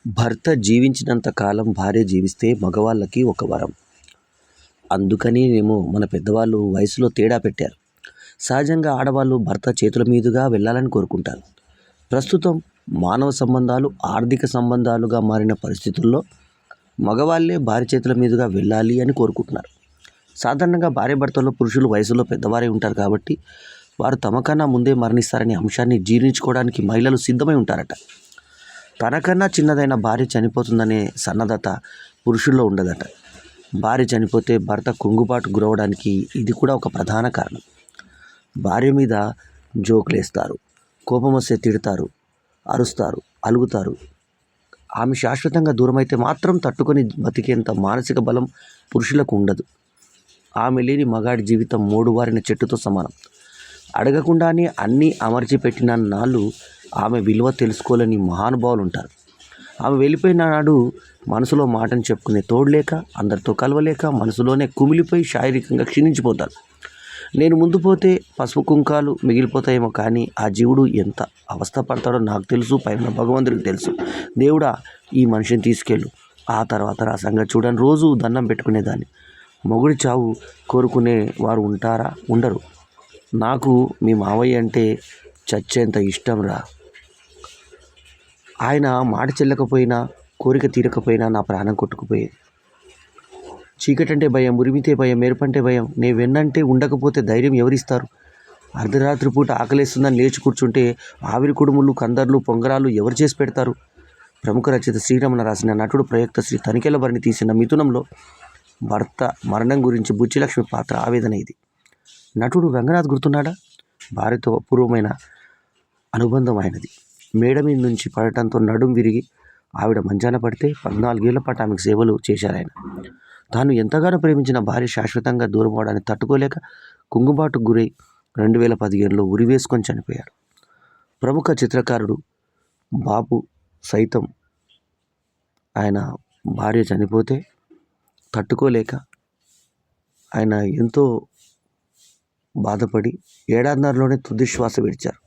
భర్త జీవించినంత కాలం భార్య జీవిస్తే మగవాళ్ళకి ఒక వరం. అందుకని మన పెద్దవాళ్ళు వయసులో తేడా పెట్టారు. సహజంగా ఆడవాళ్ళు భర్త చేతుల మీదుగా వెళ్ళాలని కోరుకుంటారు. ప్రస్తుతం మానవ సంబంధాలు ఆర్థిక సంబంధాలుగా మారిన పరిస్థితుల్లో మగవాళ్ళే భార్య చేతుల మీదుగా వెళ్ళాలి అని కోరుకుంటున్నారు. సాధారణంగా భార్య భర్తల్లో పురుషులు వయసులో పెద్దవారే ఉంటారు కాబట్టి వారు తమకన్నా ముందే మరణిస్తారనే అంశాన్ని జీర్ణించుకోవడానికి మహిళలు సిద్ధమై ఉంటారట. తనకన్నా చిన్నదైన భార్య చనిపోతుందనే సన్నద్ధత పురుషుల్లో ఉండదట. భార్య చనిపోతే భర్త కుంగుబాటు గురవడానికి ఇది కూడా ఒక ప్రధాన కారణం. భార్య మీద జోకులేస్తారు, కోపం వస్తే తిడతారు, అరుస్తారు, అలుగుతారు. ఆమె శాశ్వతంగా దూరమైతే మాత్రం తట్టుకొని బతికేంత మానసిక బలం పురుషులకు ఉండదు. ఆమె లేని మగాడి జీవితం మోడువారిన చెట్టుతో సమానం. అడగకుండానే అన్నీ అమర్చి పెట్టిన నాళ్ళు ఆమె విలువ తెలుసుకోలేని మహానుభావులు ఉంటారు. ఆమె వెళ్ళిపోయిన నాడు మనసులో మాటను చెప్పుకునే తోడులేక, అందరితో కలవలేక మనసులోనే కుమిలిపోయి శారీరకంగా క్షీణించిపోతారు. నేను ముందు పోతే పసుపు కుంకాలు మిగిలిపోతాయేమో, కానీ ఆ జీవుడు ఎంత అవస్థ పడతాడో నాకు తెలుసు, పైన భగవంతుడికి తెలుసు. దేవుడా, ఈ మనిషిని తీసుకెళ్ళు, ఆ తర్వాత నా సంగతి చూడని రోజు దండం పెట్టుకునేదాన్ని. మొగుడి చావు కోరుకునే వారు ఉంటారా? ఉండరు. నాకు మీ మావయ్య అంటే చచ్చేంత ఇష్టం రా. ఆయన మాట చెల్లకపోయినా, కోరిక తీరకపోయినా నా ప్రాణం కొట్టుకుపోయేది. చీకటంటే భయం, ఉరిమితే భయం, మెరుపంటే భయం, నే వెన్నంటే ఉండకపోతే ధైర్యం ఎవరిస్తారు? అర్ధరాత్రి పూట ఆకలేస్తుందని లేచి కూర్చుంటే ఆవిరి కుడుములు, కందర్లు, పొంగరాలు ఎవరు చేసి పెడతారు? ప్రముఖ రచయిత శ్రీరమణ రాసిన నటుడు ప్రయుక్త శ్రీ తనికెళ్ల భరణి తీసిన మిథునంలో భర్త మరణం గురించి బుచ్చిలక్ష్మి పాత్ర ఆవేదన ఇది. నటుడు రంగనాథ్ గుర్తున్నాడా? భార్యతో అపూర్వమైన అనుబంధం ఆయనది. మేడ మీద నుంచి పడటంతో నడుం విరిగి ఆవిడ మంచాన పడితే 14 ఏళ్ల పాటు ఆమెకు సేవలు చేశారు ఆయన. తాను ఎంతగానో ప్రేమించిన భార్య శాశ్వతంగా దూరం అవడాన్ని తట్టుకోలేక కుంగుబాటుకు గురై 2015లో ఉరివేసుకొని చనిపోయాడు. ప్రముఖ చిత్రకారుడు బాపు సైతం ఆయన భార్య చనిపోతే తట్టుకోలేక ఆయన ఎంతో బాధపడి ఏడాదిన్నరలోనే తుదిశ్వాస విడిచారు.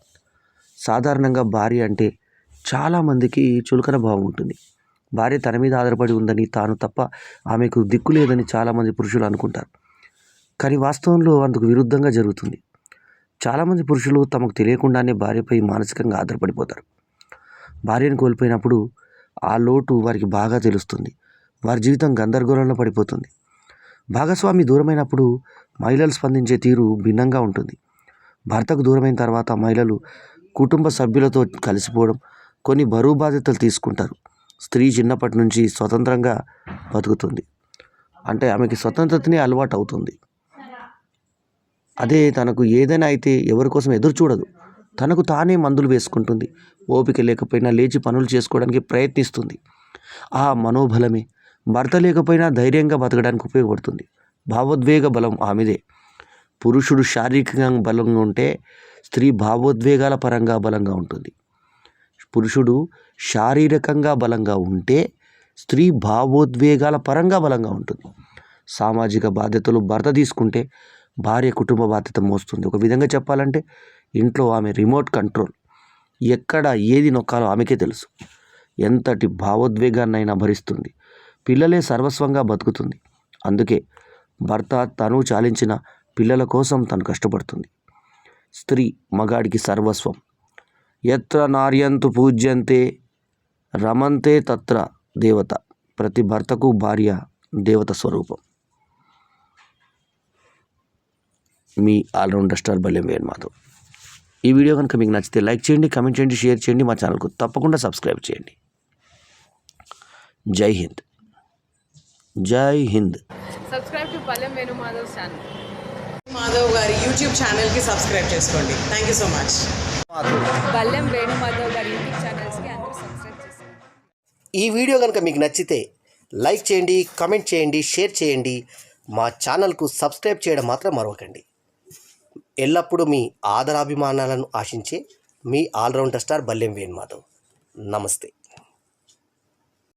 సాధారణంగా భార్య అంటే చాలామందికి చులకన భావం ఉంటుంది. భార్య తన మీద ఆధారపడి ఉందని, తాను తప్ప ఆమెకు దిక్కు లేదని చాలామంది పురుషులు అనుకుంటారు. కానీ వాస్తవంలో అందుకు విరుద్ధంగా జరుగుతుంది. చాలామంది పురుషులు తమకు తెలియకుండానే భార్యపై మానసికంగా ఆధారపడిపోతారు. భార్యను కోల్పోయినప్పుడు ఆ లోటు వారికి బాగా తెలుస్తుంది. వారి జీవితం గందరగోళంలో పడిపోతుంది. భాగస్వామి దూరమైనప్పుడు మహిళలు స్పందించే తీరు భిన్నంగా ఉంటుంది. భర్తకు దూరమైన తర్వాత మహిళలు కుటుంబ సభ్యులతో కలిసిపోవడం, కొన్ని బరువు బాధ్యతలు తీసుకుంటారు. స్త్రీ చిన్నప్పటి నుంచి స్వతంత్రంగా బతుకుతుంది. అంటే ఆమెకి స్వతంత్రతనే అలవాటు అవుతుంది. అదే తనకు ఏదైనా అయితే ఎవరి కోసం ఎదురు చూడదు. తనకు తానే మందులు వేసుకుంటుంది. ఓపిక లేకపోయినా లేచి పనులు చేసుకోవడానికి ప్రయత్నిస్తుంది. ఆ మనోబలమే భర్త లేకపోయినా ధైర్యంగా బతకడానికి ఉపయోగపడుతుంది. భావోద్వేగ బలం ఆమెదే. పురుషుడు శారీరకంగా బలంగా ఉంటే స్త్రీ భావోద్వేగాల పరంగా బలంగా ఉంటుంది. పురుషుడు శారీరకంగా బలంగా ఉంటే స్త్రీ భావోద్వేగాల పరంగా బలంగా ఉంటుంది. సామాజిక బాధ్యతలు భర్త తీసుకుంటే భార్య కుటుంబ బాధ్యత మోస్తుంది. ఒక విధంగా చెప్పాలంటే ఇంట్లో ఆమె రిమోట్ కంట్రోల్. ఎక్కడ ఏది నొక్కాలో ఆమెకే తెలుసు. ఎంతటి భావోద్వేగాన్నైనా భరిస్తుంది. పిల్లలే సర్వస్వంగా బతుకుతుంది. అందుకే భర్త తను చాలించిన పిల్లల కోసం తను కష్టపడుతుంది. స్త్రీ మగాడికి సర్వస్వం. ఎత్ర నార్యంతు పూజ్యంతే రమంతే తత్ర దేవత. ప్రతి భర్తకు భార్య దేవత స్వరూపం. మీ ఆల్రౌండర్ స్టార్ బల్లెం వేణుమాధవ్. ఈ వీడియో కనుక మీకు నచ్చితే లైక్ చేయండి, కామెంట్ చేయండి, షేర్ చేయండి. మా ఛానల్కు తప్పకుండా సబ్స్క్రైబ్ చేయండి. జై హింద్. జై హింద్. Subscribe to Ballem Venumadhav channel. Madhav గారి యూట్యూబ్ ఛానల్కి సబ్స్క్రైబ్ చేసుకోండి. Thank you so much. Ballem Venumadhav గారి యూట్యూబ్ ఛానల్స్కి అందరూ సబ్స్క్రైబ్ చేసుకోండి. ఈ వీడియో కనుక మీకు నచ్చితే లైక్ చేయండి, కామెంట్ చేయండి, షేర్ చేయండి. మా ఛానల్కు సబ్స్క్రైబ్ చేయడం మాత్రం మరవకండి. ఎల్లప్పుడూ మీ ఆదరాభిమానాలను ఆశించే మీ ఆల్రౌండర్ స్టార్ బల్లెం వేణుమాధవ్. నమస్తే.